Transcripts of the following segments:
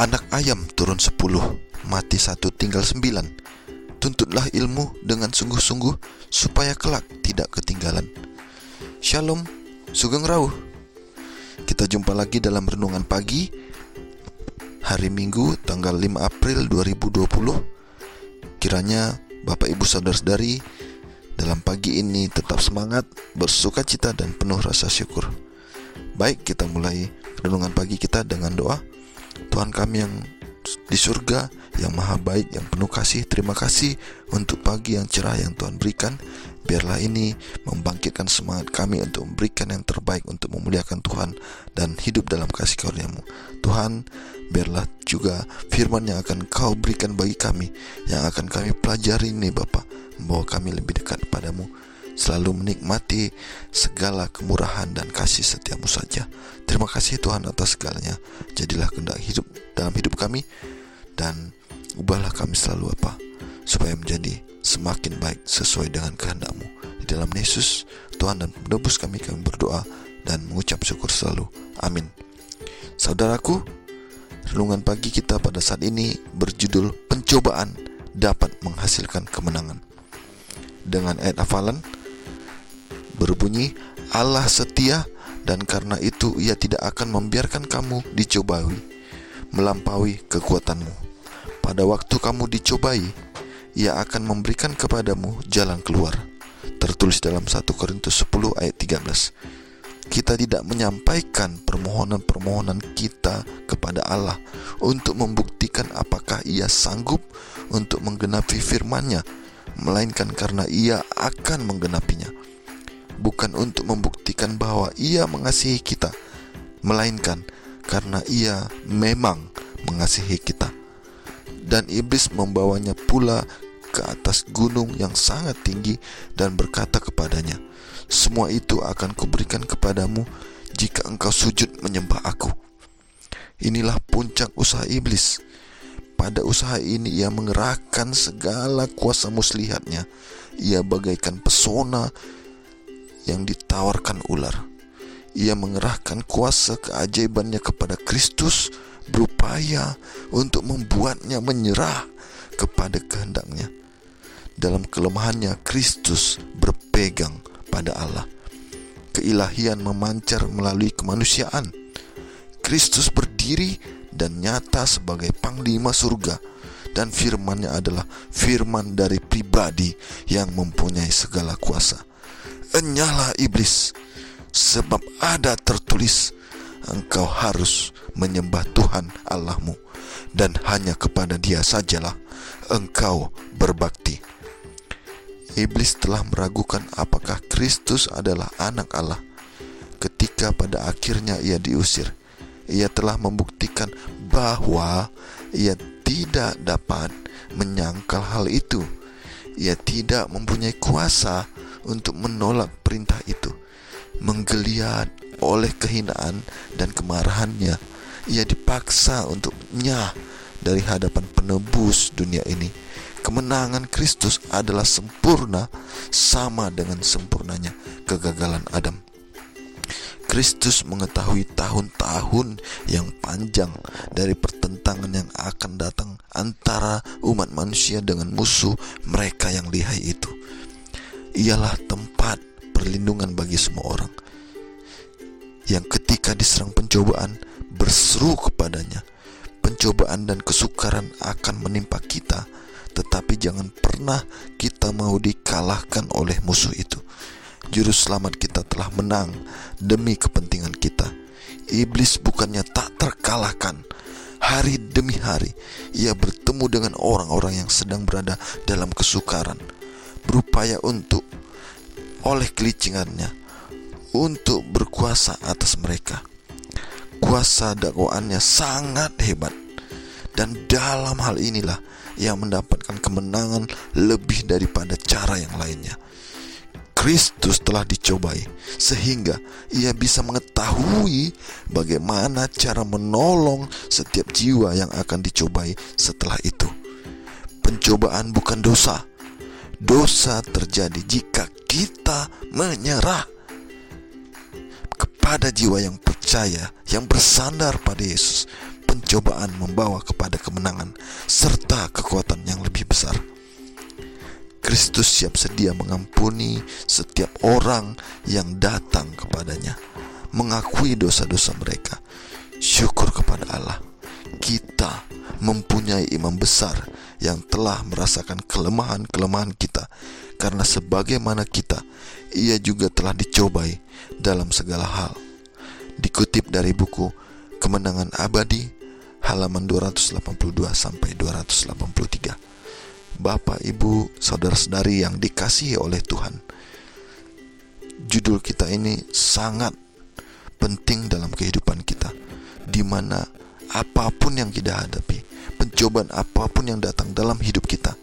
Anak ayam turun 10, mati 1 tinggal 9. Tuntutlah ilmu dengan sungguh-sungguh, supaya kelak tidak ketinggalan. Shalom, sugeng rawuh. Kita jumpa lagi dalam renungan pagi hari Minggu tanggal 5 April 2020. Kiranya Bapak Ibu Saudara-saudari dalam pagi ini tetap semangat, bersukacita dan penuh rasa syukur. Baik, kita mulai renungan pagi kita dengan doa. Tuhan kami yang di surga, yang maha baik, yang penuh kasih, terima kasih untuk pagi yang cerah yang Tuhan berikan. Biarlah ini membangkitkan semangat kami untuk memberikan yang terbaik, untuk memuliakan Tuhan dan hidup dalam kasih karunia-Mu. Tuhan, biarlah juga firman yang akan Kau berikan bagi kami, yang akan kami pelajari ini Bapa, membawa kami lebih dekat padamu, selalu menikmati segala kemurahan dan kasih setia-Mu saja. Terima kasih Tuhan atas segalanya. Jadilah kehendak hidup dalam hidup kami, dan ubahlah kami selalu supaya menjadi semakin baik sesuai dengan kehendak-Mu. Di dalam Yesus Tuhan dan penebus kami berdoa dan mengucap syukur selalu. Amin. Saudaraku, renungan pagi kita pada saat ini berjudul pencobaan dapat menghasilkan kemenangan. Dengan ayat hafalan berbunyi, Allah setia, dan karena itu Ia tidak akan membiarkan kamu dicobai melampaui kekuatanmu. Pada waktu kamu dicobai, Ia akan memberikan kepadamu jalan keluar. Tertulis dalam 1 Korintus 10 ayat 13. Kita tidak menyampaikan permohonan-permohonan kita kepada Allah untuk membuktikan apakah Ia sanggup untuk menggenapi firman-Nya, melainkan karena Ia akan menggenapinya. Bukan untuk membuktikan bahwa Ia mengasihi kita, melainkan karena Ia memang mengasihi kita. Dan iblis membawanya pula ke atas gunung yang sangat tinggi dan berkata kepadanya, semua itu akan kuberikan kepadamu jika engkau sujud menyembah aku. Inilah puncak usaha iblis. Pada usaha ini ia mengerahkan segala kuasa muslihatnya. Ia bagaikan pesona yang ditawarkan ular. Ia mengerahkan kuasa keajaibannya kepada Kristus, berupaya untuk membuatnya menyerah kepada kehendaknya. Dalam kelemahannya, Kristus berpegang pada Allah. Keilahian memancar melalui kemanusiaan. Kristus berdiri dan nyata sebagai panglima surga, dan firman-Nya adalah firman dari pribadi yang mempunyai segala kuasa. Enyahlah iblis, sebab ada tertulis, engkau harus menyembah Tuhan Allahmu, dan hanya kepada Dia sajalah engkau berbakti. Iblis telah meragukan apakah Kristus adalah anak Allah. Ketika pada akhirnya ia diusir, ia telah membuktikan bahwa ia tidak dapat menyangkal hal itu. Ia tidak mempunyai kuasa untuk menolak perintah itu. Menggeliat oleh kehinaan dan kemarahannya, ia dipaksa untuk nyah dari hadapan penebus dunia ini. Kemenangan Kristus adalah sempurna, sama dengan sempurnanya kegagalan Adam. Kristus mengetahui tahun-tahun yang panjang dari pertentangan yang akan datang antara umat manusia dengan musuh mereka yang lihai itu. Ialah tempat perlindungan bagi semua orang yang ketika diserang pencobaan berseru kepadanya. Pencobaan dan kesukaran akan menimpa kita, tetapi jangan pernah kita mau dikalahkan oleh musuh itu. Juru selamat kita telah menang demi kepentingan kita. Iblis bukannya tak terkalahkan. Hari demi hari ia bertemu dengan orang-orang yang sedang berada dalam kesukaran, berupaya untuk oleh kelicingannya untuk berkuasa atas mereka. Kuasa dakwaannya sangat hebat, dan dalam hal inilah ia mendapatkan kemenangan lebih daripada cara yang lainnya. Kristus telah dicobai sehingga ia bisa mengetahui bagaimana cara menolong setiap jiwa yang akan dicobai setelah itu. Pencobaan bukan dosa. Dosa terjadi jika kita menyerah. Kepada jiwa yang percaya, yang bersandar pada Yesus, pencobaan membawa kepada kemenangan serta kekuatan yang lebih besar. Kristus siap sedia mengampuni setiap orang yang datang kepadanya, mengakui dosa-dosa mereka. Syukur kepada Allah, kita mempunyai imam besar yang telah merasakan kelemahan-kelemahan kita, karena sebagaimana kita, ia juga telah dicobai dalam segala hal. Dikutip dari buku Kemenangan Abadi, halaman 282 sampai 283. Bapak, Ibu, saudara-saudari yang dikasihi oleh Tuhan, judul kita ini sangat penting dalam kehidupan kita, di mana apapun yang kita hadapi, pencobaan apapun yang datang dalam hidup kita,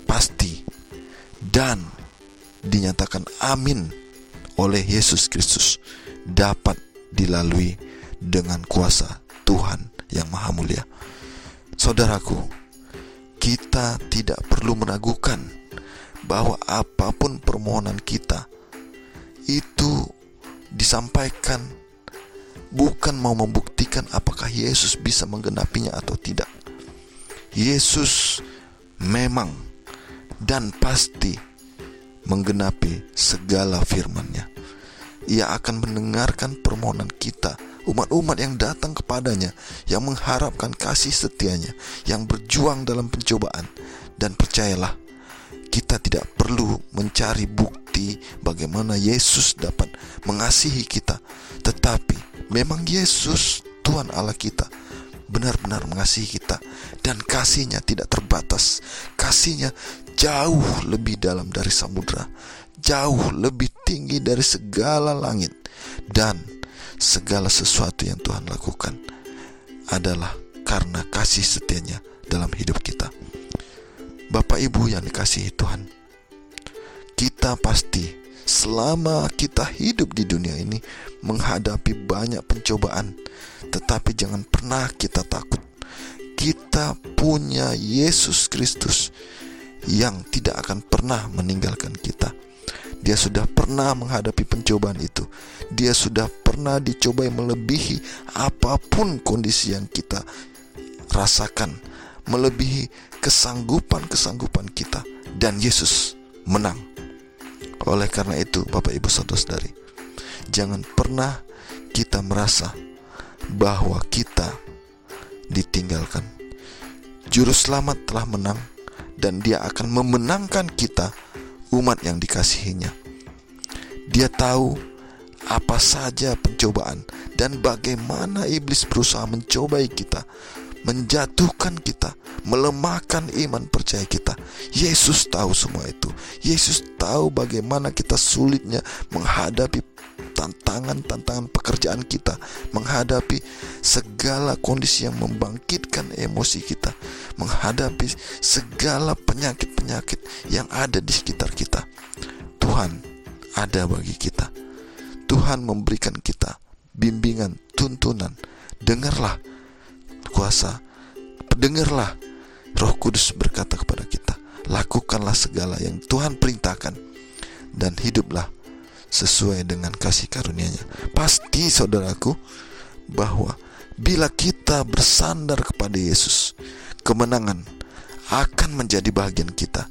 pasti dan dinyatakan amin oleh Yesus Kristus dapat dilalui dengan kuasa Tuhan yang Maha Mulia. Saudaraku, kita tidak perlu meragukan bahwa apapun permohonan kita itu disampaikan bukan mau membuktikan apakah Yesus bisa menggenapinya atau tidak. Yesus memang dan pasti menggenapi segala firman-Nya. Ia akan mendengarkan permohonan kita, umat-umat yang datang kepadanya, yang mengharapkan kasih setianya, yang berjuang dalam pencobaan. Dan percayalah, kita tidak perlu mencari bukti bagaimana Yesus dapat mengasihi kita, tetapi memang Yesus, Tuhan Allah kita, benar-benar mengasihi kita, dan kasih-Nya tidak terbatas. Kasih-Nya jauh lebih dalam dari samudra, jauh lebih tinggi dari segala langit, dan segala sesuatu yang Tuhan lakukan adalah karena kasih setia-Nya dalam hidup kita. Bapak Ibu yang dikasihi Tuhan, kita pasti selama kita hidup di dunia ini menghadapi banyak pencobaan, tetapi jangan pernah kita takut. Kita punya Yesus Kristus yang tidak akan pernah meninggalkan kita. Dia sudah pernah menghadapi pencobaan itu. Dia sudah pernah dicobai melebihi apapun kondisi yang kita rasakan, melebihi kesanggupan kita, dan Yesus menang. Oleh karena itu, Bapak Ibu saudara-saudari, jangan pernah kita merasa bahwa kita ditinggalkan. Juru selamat telah menang, dan Dia akan memenangkan kita, umat yang dikasihinya. Dia tahu apa saja pencobaan dan bagaimana iblis berusaha mencobai kita, menjatuhkan kita, melemahkan iman percaya kita. Yesus tahu semua itu. Yesus tahu bagaimana kita sulitnya menghadapi tantangan pekerjaan kita, menghadapi segala kondisi yang membangkitkan emosi kita, menghadapi segala penyakit-penyakit yang ada di sekitar kita. Tuhan ada bagi kita. Tuhan memberikan kita bimbingan, tuntunan. Dengarlah Roh Kudus berkata kepada kita, lakukanlah segala yang Tuhan perintahkan, dan hiduplah sesuai dengan kasih karunia-Nya. Pasti saudaraku, bahwa bila kita bersandar kepada Yesus, kemenangan akan menjadi bagian kita.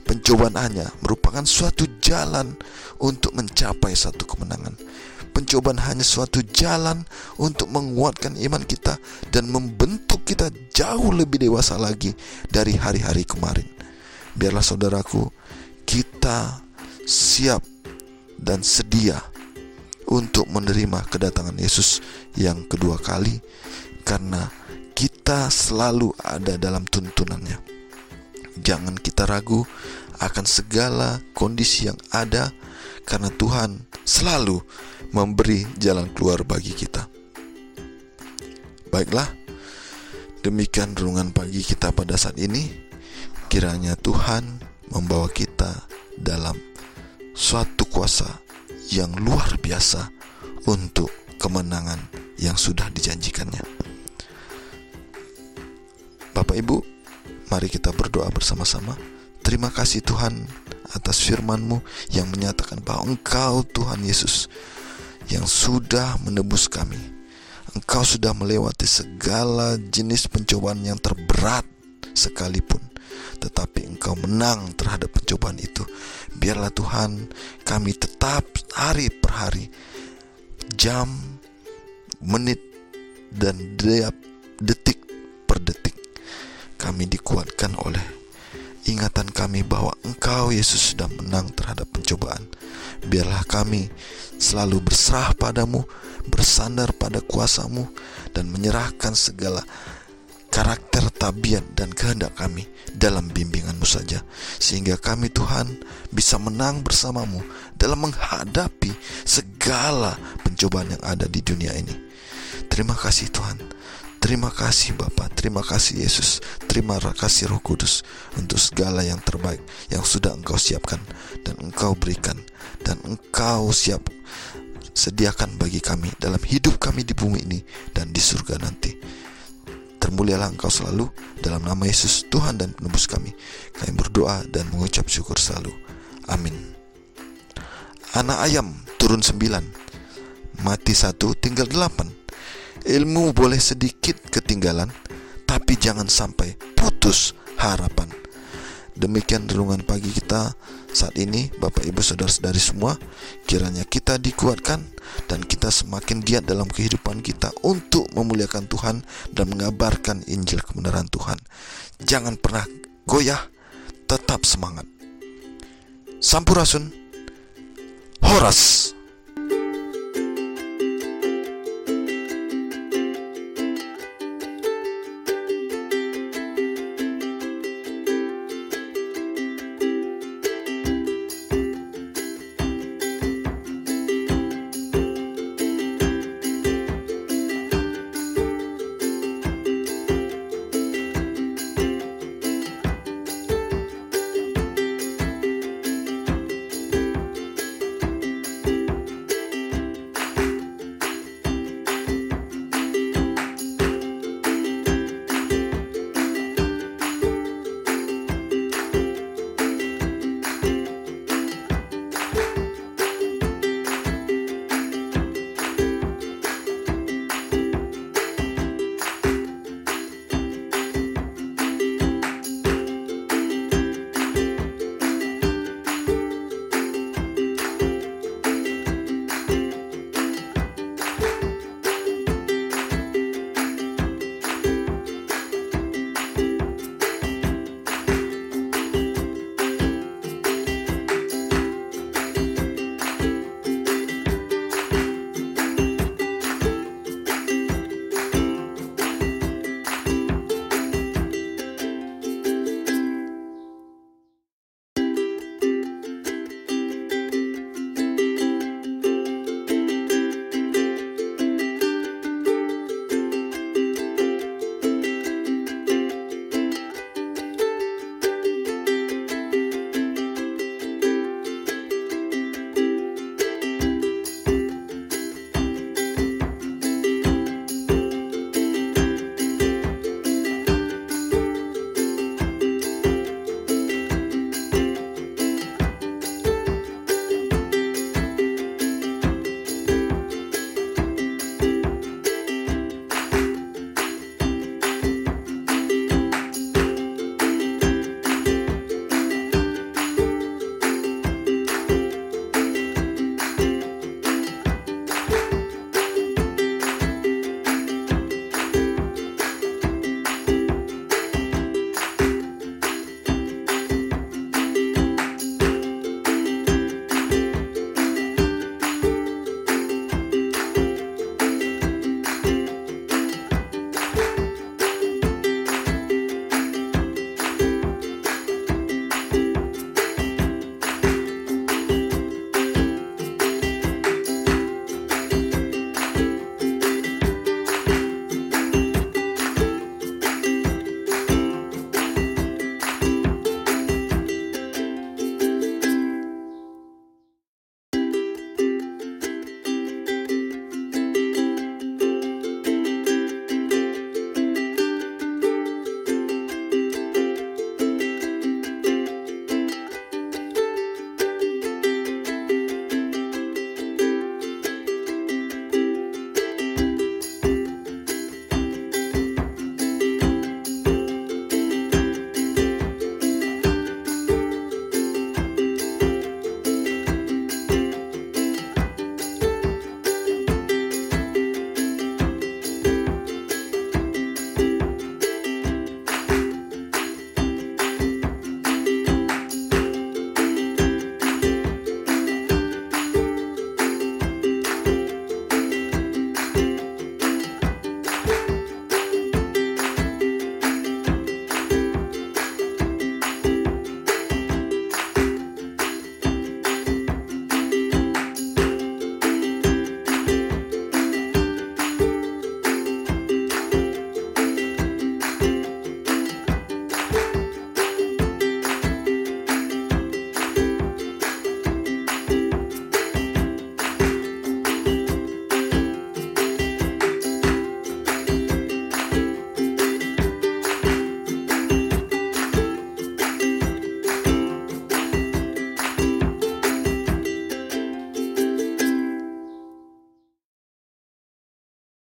Pencobaan hanya merupakan suatu jalan untuk mencapai satu kemenangan. Pencobaan hanya suatu jalan untuk menguatkan iman kita dan membentuk kita jauh lebih dewasa lagi dari hari-hari kemarin. Biarlah saudaraku, kita siap dan sedia untuk menerima kedatangan Yesus yang kedua kali, karena kita selalu ada dalam tuntunannya. Jangan kita ragu akan segala kondisi yang ada, karena Tuhan selalu memberi jalan keluar bagi kita. Baiklah, demikian renungan pagi kita pada saat ini. Kiranya Tuhan membawa kita dalam suatu kuasa yang luar biasa untuk kemenangan yang sudah dijanjikannya. Bapak Ibu, mari kita berdoa bersama-sama. Terima kasih Tuhan atas firman-Mu yang menyatakan bahwa Engkau Tuhan Yesus yang sudah menebus kami. Engkau sudah melewati segala jenis pencobaan yang terberat sekalipun, tetapi Engkau menang terhadap pencobaan itu. Biarlah Tuhan, kami tetap hari per hari, jam, menit, dan detik per detik, kami dikuatkan oleh ingatan kami bahwa Engkau Yesus sudah menang terhadap pencobaan. Biarlah kami selalu berserah padamu, bersandar pada kuasa-Mu, dan menyerahkan segala karakter, tabiat, dan kehendak kami dalam bimbingan-Mu saja, sehingga kami Tuhan bisa menang bersama-Mu dalam menghadapi segala pencobaan yang ada di dunia ini. Terima kasih Tuhan, terima kasih Bapa, terima kasih Yesus, terima kasih Roh Kudus untuk segala yang terbaik yang sudah Engkau siapkan dan Engkau berikan dan Engkau sediakan bagi kami dalam hidup kami di bumi ini dan di surga nanti. Termulialah Engkau selalu, dalam nama Yesus Tuhan dan penebus kami. Kami berdoa dan mengucap syukur selalu. Amin. Anak ayam turun 9, mati 1, tinggal 8. Ilmu boleh sedikit ketinggalan, tapi jangan sampai putus harapan. Demikian renungan pagi kita saat ini, Bapak Ibu Saudara-saudari semua. Kiranya kita dikuatkan dan kita semakin giat dalam kehidupan kita untuk memuliakan Tuhan dan mengabarkan Injil kebenaran Tuhan. Jangan pernah goyah, tetap semangat. Sampurasun, Horas.